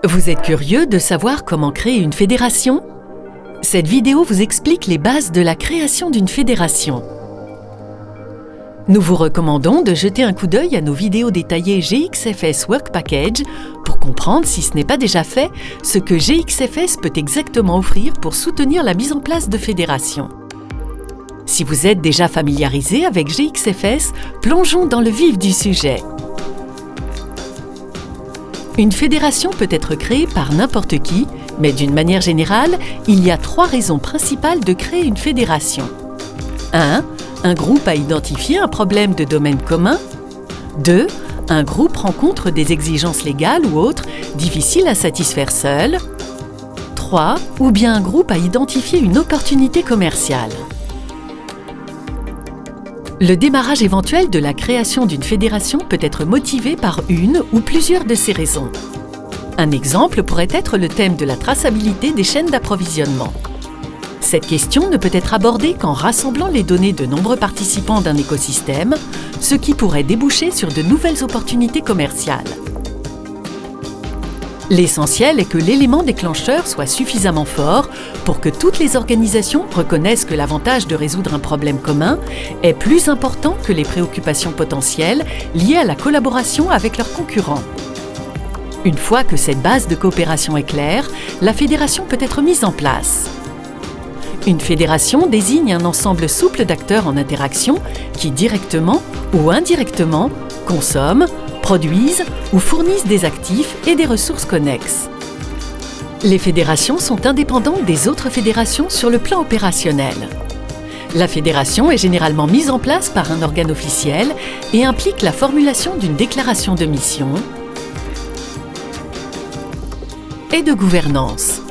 Vous êtes curieux de savoir comment créer une fédération? Cette vidéo vous explique les bases de la création d'une fédération. Nous vous recommandons de jeter un coup d'œil à nos vidéos détaillées GXFS Work Package pour comprendre, si ce n'est pas déjà fait, ce que GXFS peut exactement offrir pour soutenir la mise en place de fédérations. Si vous êtes déjà familiarisé avec GXFS, plongeons dans le vif du sujet. Une fédération peut être créée par n'importe qui, mais d'une manière générale, il y a 3 raisons principales de créer une fédération. 1. Un groupe a identifié un problème de domaine commun. 2. Un groupe rencontre des exigences légales ou autres difficiles à satisfaire seul. 3. Ou bien un groupe a identifié une opportunité commerciale. Le démarrage éventuel de la création d'une fédération peut être motivé par une ou plusieurs de ces raisons. Un exemple pourrait être le thème de la traçabilité des chaînes d'approvisionnement. Cette question ne peut être abordée qu'en rassemblant les données de nombreux participants d'un écosystème, ce qui pourrait déboucher sur de nouvelles opportunités commerciales. L'essentiel est que l'élément déclencheur soit suffisamment fort pour que toutes les organisations reconnaissent que l'avantage de résoudre un problème commun est plus important que les préoccupations potentielles liées à la collaboration avec leurs concurrents. Une fois que cette base de coopération est claire, la fédération peut être mise en place. Une fédération désigne un ensemble souple d'acteurs en interaction qui, directement ou indirectement, consomment, produisent ou fournissent des actifs et des ressources connexes. Les fédérations sont indépendantes des autres fédérations sur le plan opérationnel. La fédération est généralement mise en place par un organe officiel et implique la formulation d'une déclaration de mission et de gouvernance.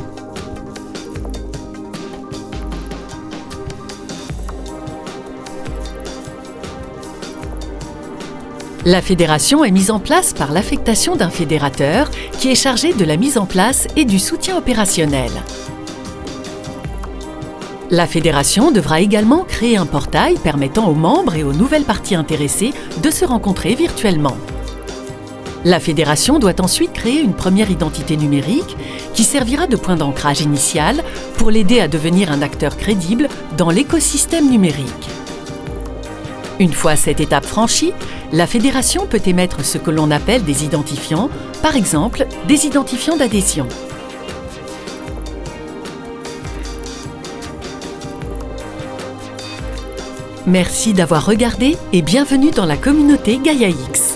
La fédération est mise en place par l'affectation d'un fédérateur qui est chargé de la mise en place et du soutien opérationnel. La fédération devra également créer un portail permettant aux membres et aux nouvelles parties intéressées de se rencontrer virtuellement. La fédération doit ensuite créer une première identité numérique qui servira de point d'ancrage initial pour l'aider à devenir un acteur crédible dans l'écosystème numérique. Une fois cette étape franchie, la fédération peut émettre ce que l'on appelle des identifiants, par exemple des identifiants d'adhésion. Merci d'avoir regardé et bienvenue dans la communauté Gaia X.